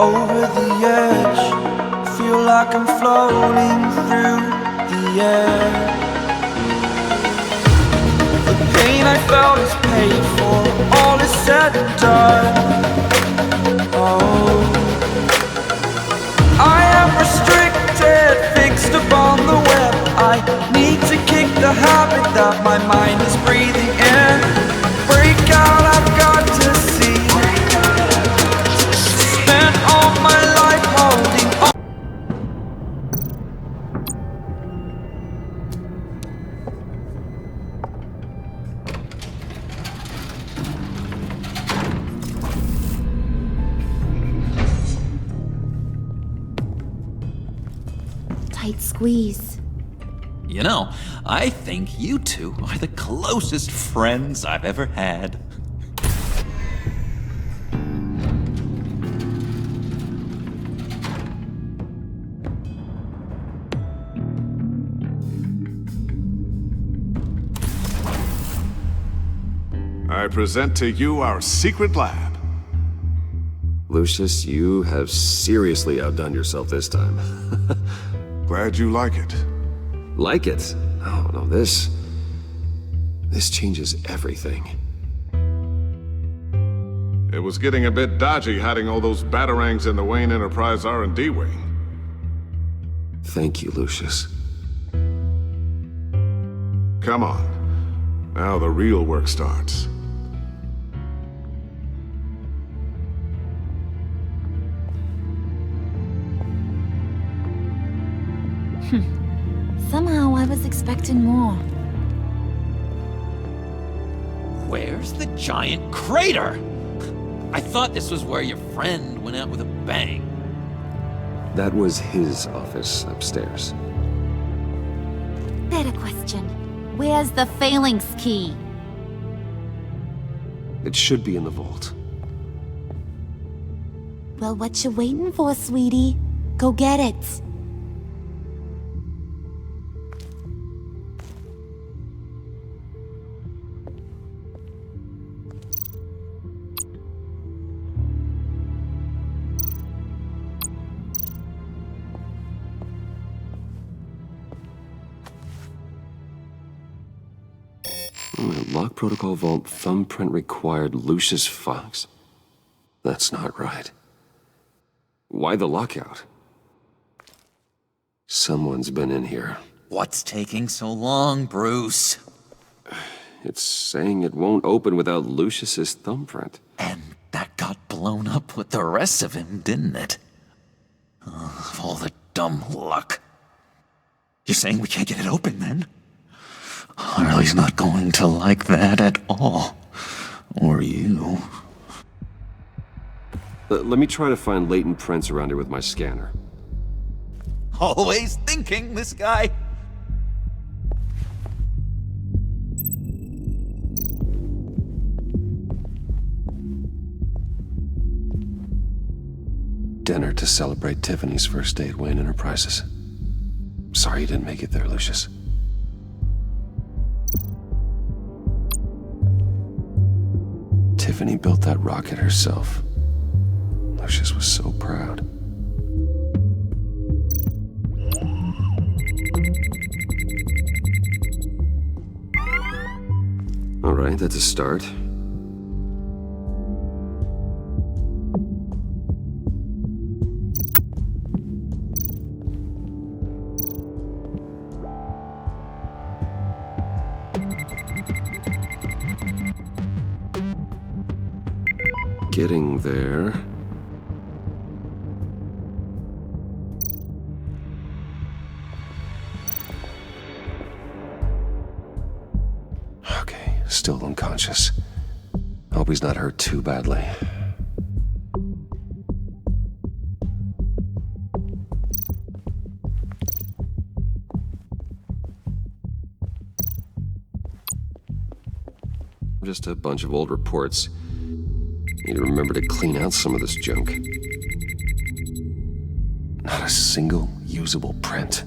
Over the edge, feel like I'm floating through the air. The pain I felt is paid for, all is said and done. Oh, I am restricted, fixed upon the web. I need to kick the habit that my mind is breathing in. Break out, I've got to see. Spent all my life holding on. Tight squeeze. You know, I think you two are the closest friends I've ever had. I present to you our secret lab. Lucius, you have seriously outdone yourself this time. Glad you like it. Like it? Oh, no, this changes everything. It was getting a bit dodgy hiding all those batarangs in the Wayne Enterprise R&D wing. Thank you, Lucius. Come on. Now the real work starts. Somehow I was expecting more. Where's the giant crater? I thought this was where your friend went out with a bang. That was his office upstairs. Better question. Where's the phalanx key? It should be in the vault. Well, what you waiting for, sweetie? Go get it. Lock protocol vault thumbprint required Lucius Fox. That's not right. Why the lockout? Someone's been in here. What's taking so long, Bruce? It's saying it won't open without Lucius's thumbprint. And that got blown up with the rest of him, didn't it? Oh, all the dumb luck. You're saying we can't get it open, then? Harley's not going to like that at all. Or you. Let me try to find latent prints around here with my scanner. Always thinking, this guy. Dinner to celebrate Tiffany's first day at Wayne Enterprises. Sorry you didn't make it there, Lucius. Tiffany built that rocket herself. Lucius was so proud. All right, that's a start. Getting there. Okay, still unconscious. Hope he's not hurt too badly. Just a bunch of old reports. Need to remember to clean out some of this junk. Not a single usable print.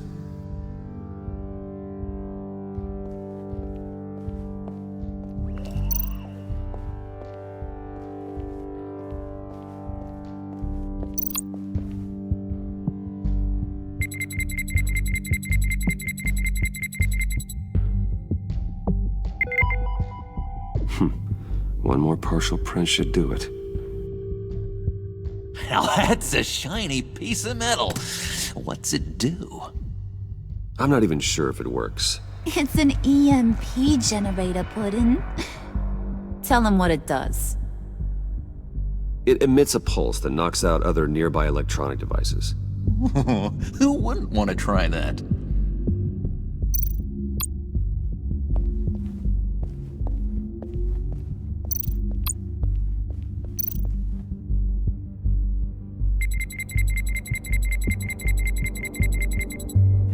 One more partial print should do it. Now that's a shiny piece of metal. What's it do? I'm not even sure if it works. It's an EMP generator, Puddin'. Tell him what it does. It emits a pulse that knocks out other nearby electronic devices. Who wouldn't want to try that?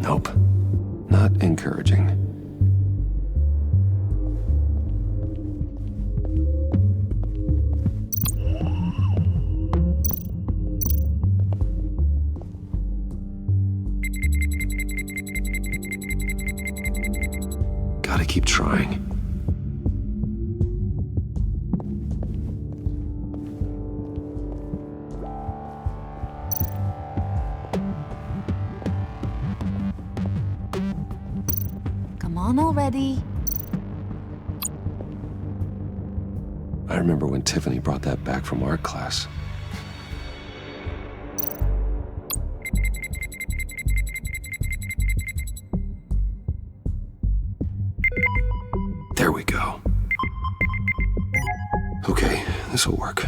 Nope. Not encouraging. Gotta keep trying. Come on already. I remember when Tiffany brought that back from art class. There we go. Okay, this'll work.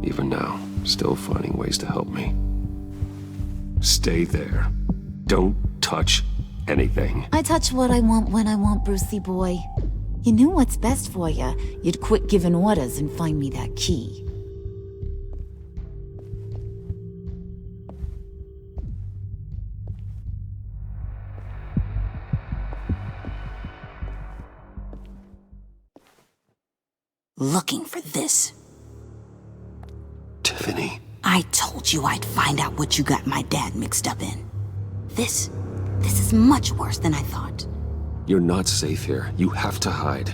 Even now, still finding ways to help me. Stay there. Don't touch anything. I touch what I want when I want, Brucey boy. You knew what's best for you. You'd quit giving orders and find me that key. Looking for this. Tiffany. I told you I'd find out what you got my dad mixed up in. This is much worse than I thought. You're not safe here. You have to hide.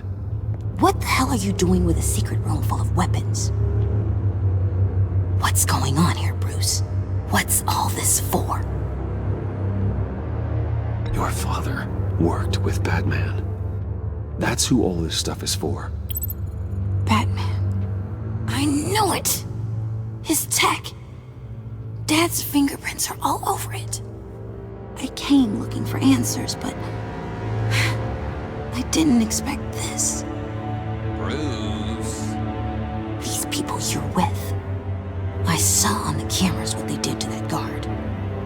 What the hell are you doing with a secret room full of weapons? What's going on here, Bruce? What's all this for? Your father worked with Batman. That's who all this stuff is for. Batman. I knew it! His tech. Dad's fingerprints are all over it. I came looking for answers, but I didn't expect this. Bruce. These people you're with. I saw on the cameras what they did to that guard.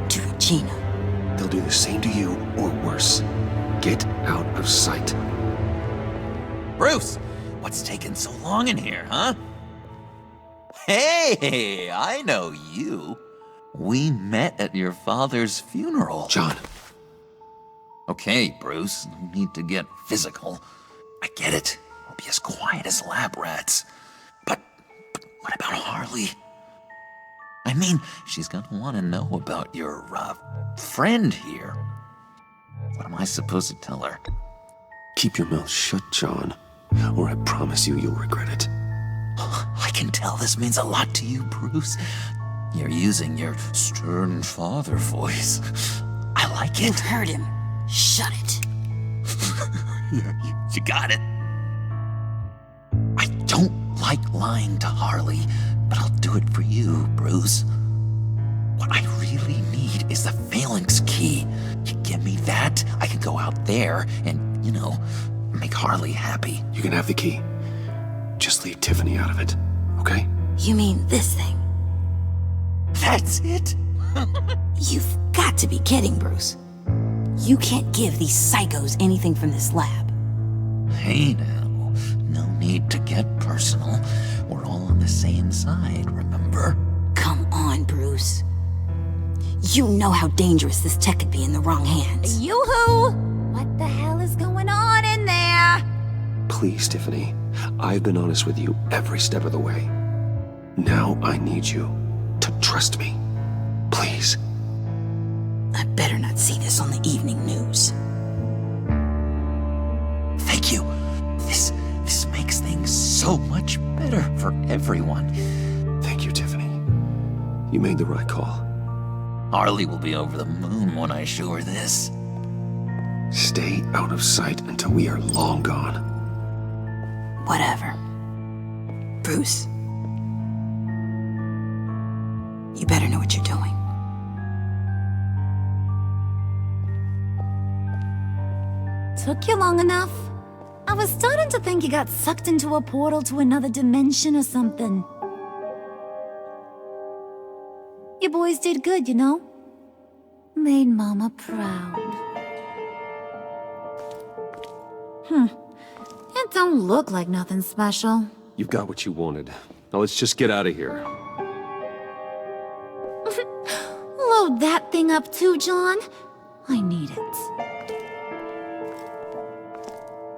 To Regina. They'll do the same to you, or worse. Get out of sight. Bruce, what's taking so long in here, huh? Hey, I know you. We met at your father's funeral. John. Okay, Bruce, no need to get physical. I get it. We'll be as quiet as lab rats. But what about Harley? I mean, she's gonna want to know about your, friend here. What am I supposed to tell her? Keep your mouth shut, John, or I promise you'll regret it. I can tell this means a lot to you, Bruce. You're using your stern father voice. I like You it. heard him. Shut it. You got it. I don't like lying to Harley, but I'll do it for you, Bruce. What I really need is the Phalanx key. You give me that, I can go out there and, make Harley happy. You can have the key. Just leave Tiffany out of it, okay? You mean this thing? That's it? You've got to be kidding, Bruce. You can't give these psychos anything from this lab. Hey now, no need to get personal. We're all on the same side, remember? Come on, Bruce. You know how dangerous this tech could be in the wrong hands. Yoo-hoo! What the hell is going on in there? Please, Tiffany. I've been honest with you every step of the way. Now I need you to trust me. Please. I better not see this on the evening news. Thank you. This makes things so much better for everyone. Thank you, Tiffany. You made the right call. Harley will be over the moon when I show her this. Stay out of sight until we are long gone. Whatever. Bruce. You better know what you're doing. Took you long enough? I was starting to think you got sucked into a portal to another dimension or something. You boys did good, you know? Made Mama proud. It don't look like nothing special. You've got what you wanted. Now let's just get out of here. Load that thing up too, John. I need it.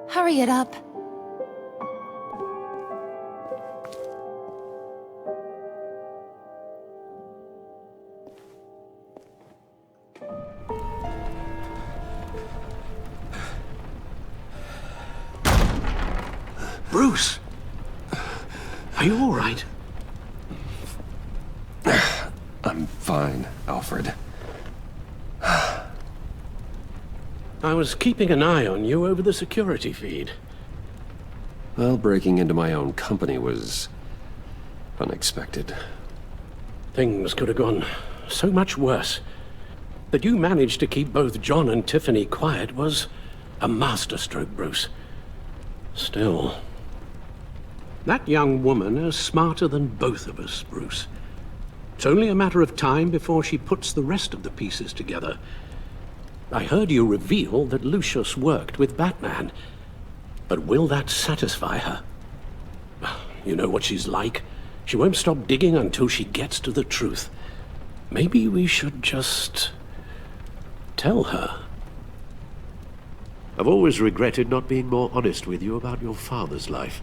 Hurry it up. Bruce! Are you all right? I'm fine, Alfred. I was keeping an eye on you over the security feed. Well, breaking into my own company was unexpected. Things could have gone so much worse. That you managed to keep both John and Tiffany quiet was a masterstroke, Bruce. Still, that young woman is smarter than both of us, Bruce. It's only a matter of time before she puts the rest of the pieces together. I heard you reveal that Lucius worked with Batman. But will that satisfy her? You know what she's like. She won't stop digging until she gets to the truth. Maybe we should just tell her. I've always regretted not being more honest with you about your father's life.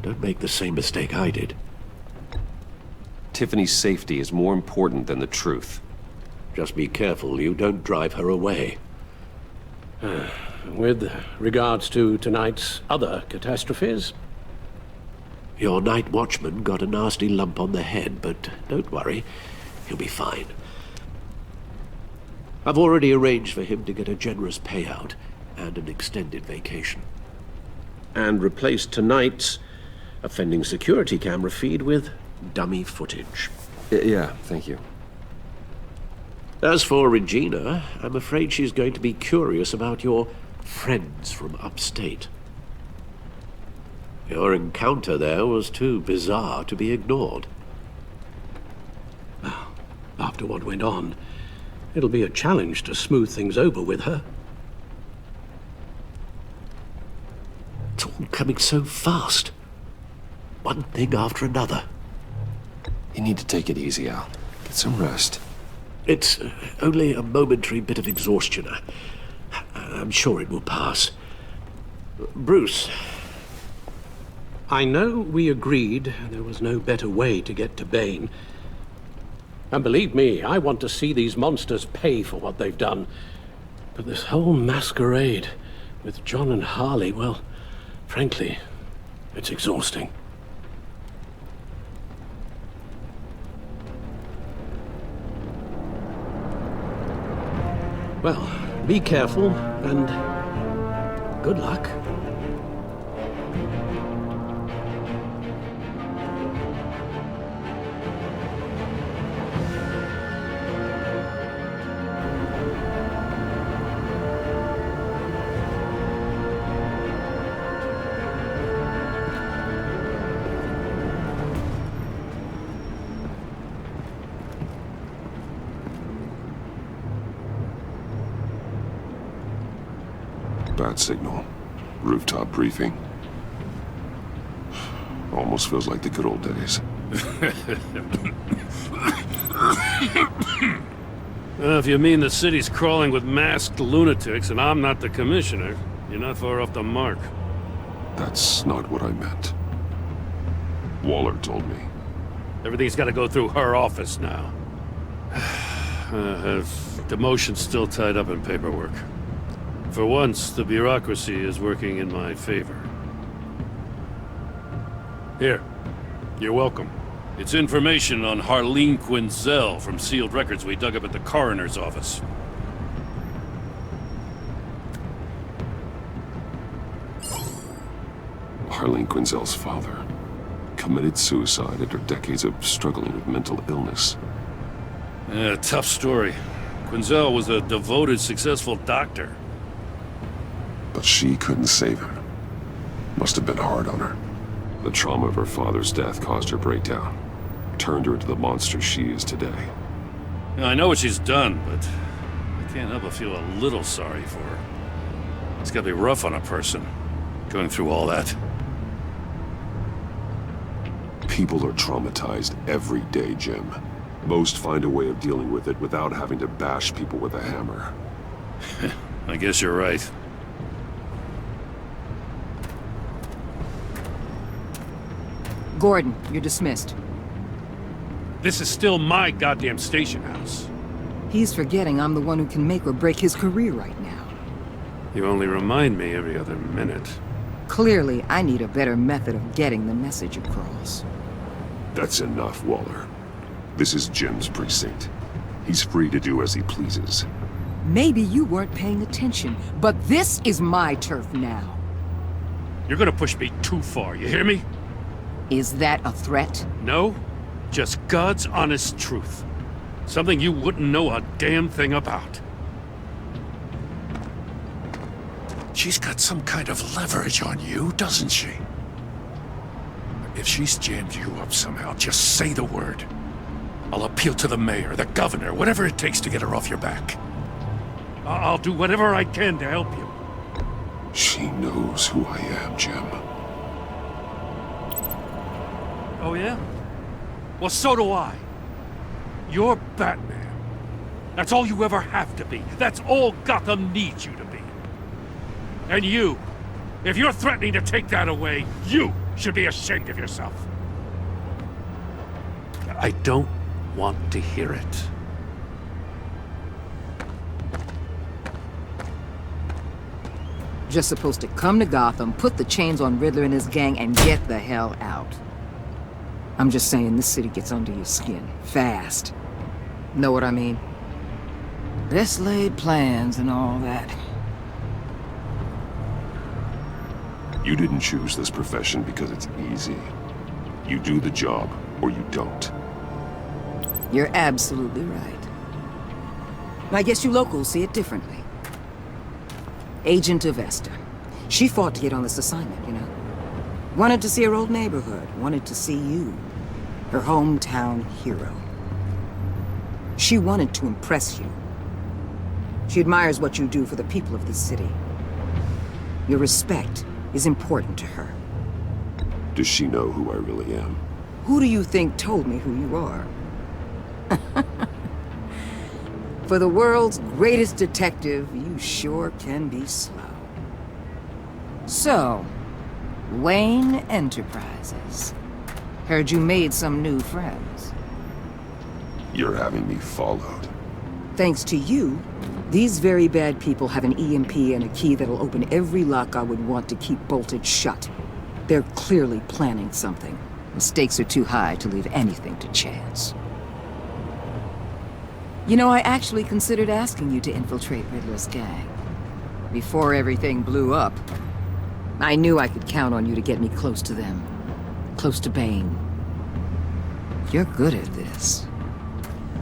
Don't make the same mistake I did. Tiffany's safety is more important than the truth. Just be careful you don't drive her away. With regards to tonight's other catastrophes? Your night watchman got a nasty lump on the head, but don't worry, he'll be fine. I've already arranged for him to get a generous payout and an extended vacation. And replaced tonight's offending security camera feed with dummy footage. Yeah, thank you. As for Regina, I'm afraid she's going to be curious about your friends from upstate. Your encounter there was too bizarre to be ignored. Well, after what went on, it'll be a challenge to smooth things over with her. It's all coming so fast. One thing after another. You need to take it easy, Al. Get some rest. It's only a momentary bit of exhaustion. I'm sure it will pass. Bruce. I know we agreed there was no better way to get to Bane. And believe me, I want to see these monsters pay for what they've done. But this whole masquerade with John and Harley, well, frankly, it's exhausting. Well, be careful, and good luck. Bad signal. Rooftop briefing. Almost feels like the good old days. If you mean the city's crawling with masked lunatics and I'm not the commissioner, you're not far off the mark. That's not what I meant. Waller told me. Everything's got to go through her office now. Demotion's still tied up in paperwork. For once, the bureaucracy is working in my favor. Here. You're welcome. It's information on Harleen Quinzel from sealed records we dug up at the coroner's office. Harleen Quinzel's father committed suicide after decades of struggling with mental illness. Yeah, tough story. Quinzel was a devoted, successful doctor. But she couldn't save him. Must have been hard on her. The trauma of her father's death caused her breakdown. Turned her into the monster she is today. I know what she's done, but I can't help but feel a little sorry for her. It's gotta be rough on a person, going through all that. People are traumatized every day, Jim. Most find a way of dealing with it without having to bash people with a hammer. I guess you're right. Gordon, you're dismissed. This is still my goddamn station house. He's forgetting I'm the one who can make or break his career right now. You only remind me every other minute. Clearly, I need a better method of getting the message across. That's enough, Waller. This is Jim's precinct. He's free to do as he pleases. Maybe you weren't paying attention, but this is my turf now. You're gonna push me too far, you hear me? Is that a threat? No, just God's honest truth. Something you wouldn't know a damn thing about. She's got some kind of leverage on you, doesn't she? If she's jammed you up somehow, just say the word. I'll appeal to the mayor, the governor, whatever it takes to get her off your back. I'll do whatever I can to help you. She knows who I am, Jim. Oh yeah? Well, so do I. You're Batman. That's all you ever have to be. That's all Gotham needs you to be. And you, if you're threatening to take that away, you should be ashamed of yourself. I don't want to hear it. Just supposed to come to Gotham, put the chains on Riddler and his gang, and get the hell out. I'm just saying, this city gets under your skin. Fast. Know what I mean? Best laid plans and all that. You didn't choose this profession because it's easy. You do the job, or you don't. You're absolutely right. I guess you locals see it differently. Agent Avesta. She fought to get on this assignment, you know. Wanted to see her old neighborhood. Wanted to see you. Her hometown hero. She wanted to impress you. She admires what you do for the people of this city. Your respect is important to her. Does she know who I really am? Who do you think told me who you are? For the world's greatest detective, you sure can be slow. So, Wayne Enterprises. Heard you made some new friends. You're having me followed. Thanks to you, these very bad people have an EMP and a key that'll open every lock I would want to keep bolted shut. They're clearly planning something. The stakes are too high to leave anything to chance. You know, I actually considered asking you to infiltrate Riddler's gang. Before everything blew up, I knew I could count on you to get me close to them. Close to Bane. You're good at this.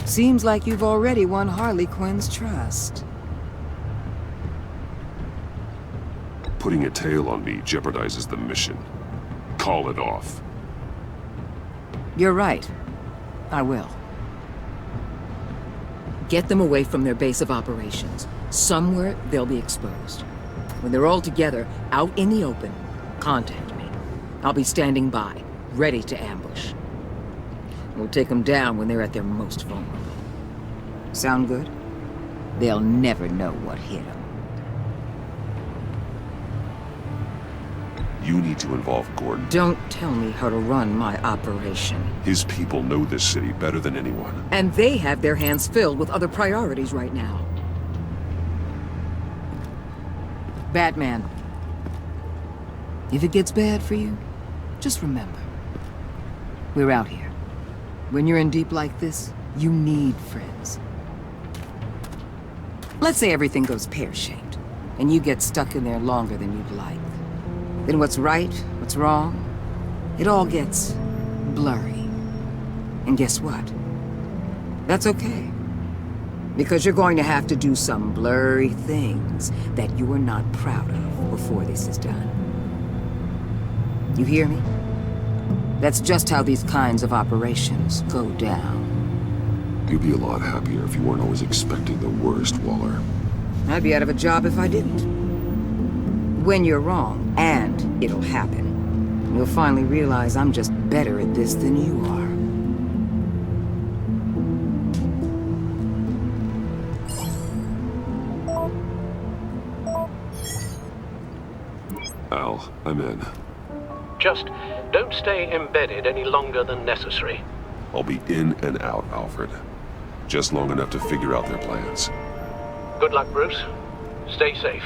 Seems like you've already won Harley Quinn's trust. Putting a tail on me jeopardizes the mission. Call it off. You're right. I will. Get them away from their base of operations. Somewhere they'll be exposed. When they're all together, out in the open, contact me. I'll be standing by, ready to ambush. We'll take them down when they're at their most vulnerable. Sound good? They'll never know what hit them. You need to involve Gordon. Don't tell me how to run my operation. His people know this city better than anyone. And they have their hands filled with other priorities right now. Batman. If it gets bad for you, just remember. We're out here. When you're in deep like this, you need friends. Let's say everything goes pear-shaped, and you get stuck in there longer than you'd like. Then what's right, what's wrong, it all gets blurry. And guess what? That's okay. Because you're going to have to do some blurry things that you are not proud of before this is done. You hear me? That's just how these kinds of operations go down. You'd be a lot happier if you weren't always expecting the worst, Waller. I'd be out of a job if I didn't. When you're wrong, and it'll happen, you'll finally realize I'm just better at this than you are. Al, I'm in. Just don't stay embedded any longer than necessary. I'll be in and out, Alfred. Just long enough to figure out their plans. Good luck, Bruce. Stay safe.